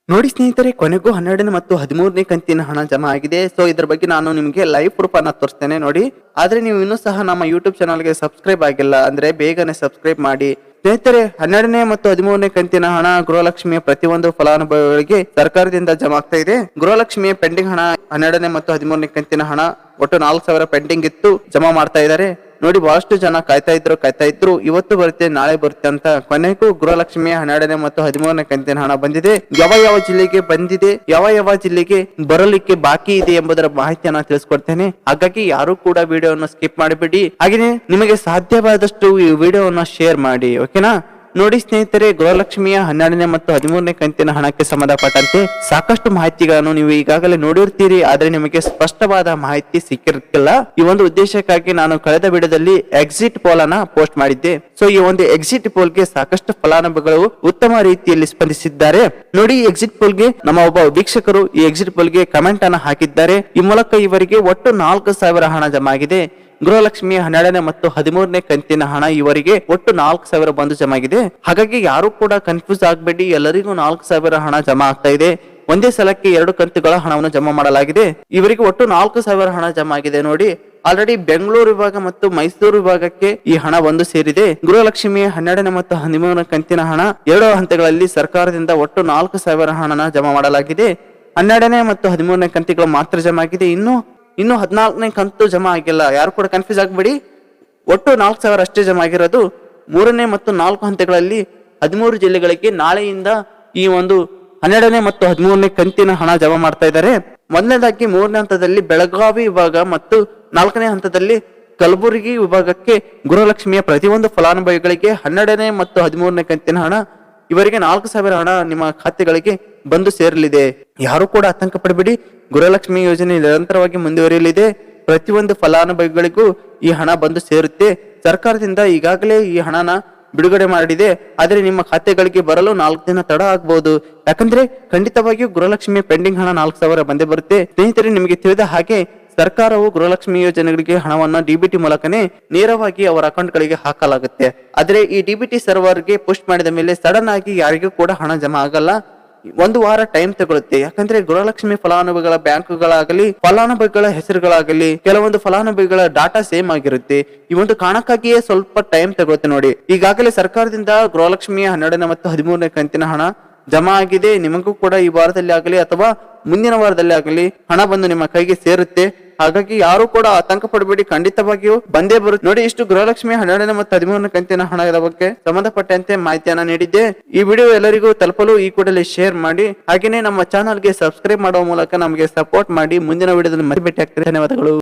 ನೋಡಿ ಸ್ನೇಹಿತರೆ, ಕೊನೆಗೂ 12ನೇ ಮತ್ತು 13ನೇ ಕಂತಿನ ಹಣ ಜಮಾ ಆಗಿದೆ. ಸೊ ಇದ್ರ ಬಗ್ಗೆ ನಾನು ನಿಮಗೆ ಲೈವ್ ಪ್ರೂಫ್ ಅನ್ನ ತೋರಿಸ್ತೇನೆ ನೋಡಿ. ಆದ್ರೆ ನೀವು ಇನ್ನೂ ಸಹ ನಮ್ಮ ಯೂಟ್ಯೂಬ್ ಚಾನಲ್ಗೆ ಸಬ್ಸ್ಕ್ರೈಬ್ ಆಗಿಲ್ಲ ಅಂದ್ರೆ ಬೇಗನೆ ಸಬ್ಸ್ಕ್ರೈಬ್ ಮಾಡಿ. ಸ್ನೇಹಿತರೆ, 12ನೇ ಮತ್ತು 13ನೇ ಕಂತಿನ ಹಣ ಗೃಹಲಕ್ಷ್ಮಿಯ ಪ್ರತಿಯೊಂದು ಫಲಾನುಭವಿಗಳಿಗೆ ಸರ್ಕಾರದಿಂದ ಜಮಾ ಆಗ್ತಾ ಇದೆ. ಗೃಹಲಕ್ಷ್ಮಿಯ ಪೆಂಡಿಂಗ್ ಹಣ 12ನೇ ಮತ್ತು 13ನೇ ಕಂತಿನ ಹಣ ಒಟ್ಟು 4,000 ಪೆಂಡಿಂಗ್ ಇತ್ತು, ಜಮಾ ಮಾಡ್ತಾ ಇದ್ದಾರೆ ನೋಡಿ. ಬಹಳಷ್ಟು ಜನ ಕಾಯ್ತಾ ಇದ್ರು ಇವತ್ತು ಬರುತ್ತೆ ನಾಳೆ ಬರುತ್ತೆ ಅಂತ. ಕೊನೆಗೂ ಗೃಹಲಕ್ಷ್ಮಿಯ 12ನೇ ಮತ್ತು 13ನೇ ಕಂತಿನ ಹಣ ಬಂದಿದೆ. ಯಾವ ಜಿಲ್ಲೆಗೆ ಬಂದಿದೆ, ಯಾವ ಜಿಲ್ಲೆಗೆ ಬರಲಿಕ್ಕೆ ಬಾಕಿ ಇದೆ ಎಂಬುದರ ಮಾಹಿತಿಯನ್ನ ತಿಳಿಸ್ಕೊಡ್ತೇನೆ. ಹಾಗಾಗಿ ಯಾರು ಕೂಡ ವಿಡಿಯೋವನ್ನು ಸ್ಕಿಪ್ ಮಾಡಬೇಡಿ. ಹಾಗೆಯೇ ನಿಮಗೆ ಸಾಧ್ಯವಾದಷ್ಟು ಈ ವಿಡಿಯೋವನ್ನು ಶೇರ್ ಮಾಡಿ, ಓಕೆನಾ. ನೋಡಿ ಸ್ನೇಹಿತರೆ, ಗೃಹಲಕ್ಷ್ಮಿಯ 12ನೇ ಮತ್ತು 13ನೇ ಕಂತಿನ ಹಣಕ್ಕೆ ಸಂಬಂಧಪಟ್ಟಂತೆ ಸಾಕಷ್ಟು ಮಾಹಿತಿಗಳನ್ನು ನೀವು ಈಗಾಗಲೇ ನೋಡಿರ್ತೀರಿ, ಆದ್ರೆ ನಿಮಗೆ ಸ್ಪಷ್ಟವಾದ ಮಾಹಿತಿ ಸಿಕ್ಕಿರಲಿಲ್ಲ. ಈ ಒಂದು ಉದ್ದೇಶಕ್ಕಾಗಿ ನಾನು ಕಳೆದ ವಿಡಿಯೋದಲ್ಲಿ ಎಕ್ಸಿಟ್ ಪೋಲ್ ಅನ್ನ ಪೋಸ್ಟ್ ಮಾಡಿದ್ದೆ. ಸೊ ಈ ಒಂದು ಎಕ್ಸಿಟ್ ಪೋಲ್ ಗೆ ಸಾಕಷ್ಟು ಫಲಾನುಭವಿಗಳು ಉತ್ತಮ ರೀತಿಯಲ್ಲಿ ಸ್ಪಂದಿಸಿದ್ದಾರೆ ನೋಡಿ. ಎಕ್ಸಿಟ್ ಪೋಲ್ ಗೆ ನಮ್ಮ ಒಬ್ಬ ವೀಕ್ಷಕರು ಈ ಎಕ್ಸಿಟ್ ಪೋಲ್ ಗೆ ಕಮೆಂಟ್ ಅನ್ನ ಹಾಕಿದ್ದಾರೆ. ಈ ಮೂಲಕ ಇವರಿಗೆ ಒಟ್ಟು 4,000 ಹಣ ಜಮಾ ಆಗಿದೆ. ಗೃಹಲಕ್ಷ್ಮಿಯ 12ನೇ ಮತ್ತು 13ನೇ ಕಂತಿನ ಹಣ ಇವರಿಗೆ ಒಟ್ಟು 4,000 ಬಂದು ಜಮಾ ಆಗಿದೆ. ಹಾಗಾಗಿ ಯಾರು ಕೂಡ ಕನ್ಫ್ಯೂಸ್ ಆಗಬೇಡಿ, ಎಲ್ಲರಿಗೂ 4,000 ಹಣ ಜಮಾ ಆಗ್ತಾ ಇದೆ. ಒಂದೇ ಸಲಕ್ಕೆ 2 ಕಂತುಗಳ ಹಣವನ್ನು ಜಮಾ ಮಾಡಲಾಗಿದೆ. ಇವರಿಗೆ ಒಟ್ಟು 4,000 ಹಣ ಜಮಾ ಆಗಿದೆ ನೋಡಿ. ಆಲ್ರೆಡಿ ಬೆಂಗಳೂರು ವಿಭಾಗ ಮತ್ತು ಮೈಸೂರು ವಿಭಾಗಕ್ಕೆ ಈ ಹಣ ಒಂದು ಸೇರಿದೆ. ಗೃಹಲಕ್ಷ್ಮಿಯ 12ನೇ ಮತ್ತು 13ನೇ ಕಂತಿನ ಹಣ 2 ಹಂತಗಳಲ್ಲಿ ಸರ್ಕಾರದಿಂದ ಒಟ್ಟು 4,000 ಹಣನ ಜಮಾ ಮಾಡಲಾಗಿದೆ. 12ನೇ ಮತ್ತು 13ನೇ ಕಂತಿಗಳು ಮಾತ್ರ ಜಮಾ ಆಗಿದೆ. ಇನ್ನು 14ನೇ ಕಂತು ಜಮಾ ಆಗಿಲ್ಲ. ಯಾರು ಕೂಡ ಕನ್ಫ್ಯೂಸ್ ಆಗಬೇಡಿ, ಒಟ್ಟು 4,000 ಅಷ್ಟೇ ಜಮಾ ಆಗಿರೋದು. 3ನೇ ಮತ್ತು 4 ಹಂತಗಳಲ್ಲಿ 13 ಜಿಲ್ಲೆಗಳಿಗೆ ನಾಳೆಯಿಂದ ಈ ಒಂದು 12ನೇ ಮತ್ತು 13ನೇ ಕಂತಿನ ಹಣ ಜಮಾ ಮಾಡ್ತಾ ಇದ್ದಾರೆ. ಮೊದಲನೇದಾಗಿ 3ನೇ ಹಂತದಲ್ಲಿ ಬೆಳಗಾವಿ ವಿಭಾಗ ಮತ್ತು 4ನೇ ಹಂತದಲ್ಲಿ ಕಲಬುರಗಿ ವಿಭಾಗಕ್ಕೆ ಗೃಹಲಕ್ಷ್ಮಿಯ ಪ್ರತಿಯೊಂದು ಫಲಾನುಭವಿಗಳಿಗೆ 12ನೇ ಮತ್ತು 13ನೇ ಕಂತಿನ ಹಣ ಇವರಿಗೆ 4,000 ಹಣ ನಿಮ್ಮ ಖಾತೆಗಳಿಗೆ ಬಂದು ಸೇರಲಿದೆ. ಯಾರು ಕೂಡ ಆತಂಕ ಪಡಬೇಡಿ, ಗೃಹಲಕ್ಷ್ಮಿ ಯೋಜನೆ ನಿರಂತರವಾಗಿ ಮುಂದುವರಿಯಲಿದೆ. ಪ್ರತಿಯೊಂದು ಫಲಾನುಭವಿಗಳಿಗೂ ಈ ಹಣ ಬಂದು ಸೇರುತ್ತೆ. ಸರ್ಕಾರದಿಂದ ಈಗಾಗಲೇ ಈ ಹಣನ ಬಿಡುಗಡೆ ಮಾಡಿದೆ. ಆದರೆ ನಿಮ್ಮ ಖಾತೆಗಳಿಗೆ ಬರಲು 4 ದಿನ ತಡ ಆಗಬಹುದು. ಯಾಕಂದ್ರೆ ಖಂಡಿತವಾಗಿಯೂ ಗೃಹಲಕ್ಷ್ಮಿಯ ಪೆಂಡಿಂಗ್ ಹಣ 4,000 ಬಂದೇ ಬರುತ್ತೆ. ಸ್ನೇಹಿತರೆ, ನಿಮಗೆ ತಿಳಿದ ಹಾಗೆ ಸರ್ಕಾರವು ಗೃಹಲಕ್ಷ್ಮಿ ಯೋಜನೆಗಳಿಗೆ ಹಣವನ್ನ ಡಿಬಿಟಿ ಮೂಲಕನೇ ನೇರವಾಗಿ ಅವರ ಅಕೌಂಟ್ ಗಳಿಗೆ ಹಾಕಲಾಗುತ್ತೆ. ಆದ್ರೆ ಈ ಡಿಬಿಟಿ ಸರ್ವರ್ಗೆ ಪುಷ್ ಮಾಡಿದ ಮೇಲೆ ಸಡನ್ ಆಗಿ ಯಾರಿಗೂ ಕೂಡ ಹಣ ಜಮಾ ಆಗಲ್ಲ. 1 ವಾರ ಟೈಮ್ ತಗೊಳುತ್ತೆ. ಯಾಕಂದ್ರೆ ಗೃಹಲಕ್ಷ್ಮಿ ಫಲಾನುಭವಿಗಳ ಬ್ಯಾಂಕ್ಗಳಾಗಲಿ ಫಲಾನುಭವಿಗಳ ಹೆಸರುಗಳಾಗಲಿ ಕೆಲವೊಂದು ಫಲಾನುಭವಿಗಳ ಡಾಟಾ ಸೇಮ್ ಆಗಿರುತ್ತೆ. ಈ ಒಂದು ಕಾರಣಕ್ಕಾಗಿಯೇ ಸ್ವಲ್ಪ ಟೈಮ್ ತಗೊಳುತ್ತೆ ನೋಡಿ. ಈಗಾಗಲೇ ಸರ್ಕಾರದಿಂದ ಗೃಹಲಕ್ಷ್ಮಿಯ 12ನೇ ಮತ್ತು 13ನೇ ಕಂತಿನ ಹಣ ಜಮಾ ಆಗಿದೆ. ನಿಮಗೂ ಕೂಡ ಈ ವಾರದಲ್ಲಿ ಆಗಲಿ ಅಥವಾ ಮುಂದಿನ ವಾರದಲ್ಲಿ ಆಗಲಿ ಹಣ ಬಂದು ನಿಮ್ಮ ಕೈಗೆ ಸೇರುತ್ತೆ. ಹಾಗಾಗಿ ಯಾರು ಕೂಡ ಆತಂಕ ಪಡಬೇಡಿ, ಖಂಡಿತವಾಗಿಯೂ ಬಂದೇ ಬರುತ್ತೆ ನೋಡಿ. ಇಷ್ಟು ಗೃಹಲಕ್ಷ್ಮಿ 12ನೇ ಮತ್ತು 13ನೇ ಕಂತಿನ ಹಣದ ಬಗ್ಗೆ ಸಂಬಂಧಪಟ್ಟಂತೆ ಮಾಹಿತಿಯನ್ನ ನೀಡಿದ್ದೆ. ಈ ವಿಡಿಯೋ ಎಲ್ಲರಿಗೂ ತಲುಪಲು ಈ ಕೂಡಲೇ ಶೇರ್ ಮಾಡಿ. ಹಾಗೆಯೇ ನಮ್ಮ ಚಾನಲ್ಗೆ ಸಬ್ಸ್ಕ್ರೈಬ್ ಮಾಡುವ ಮೂಲಕ ನಮಗೆ ಸಪೋರ್ಟ್ ಮಾಡಿ. ಮುಂದಿನ ವಿಡಿಯೋದಲ್ಲಿ ಮತ್ತೆ ಭೇಟಿ ಆಗ್ತದೆ. ಧನ್ಯವಾದಗಳು.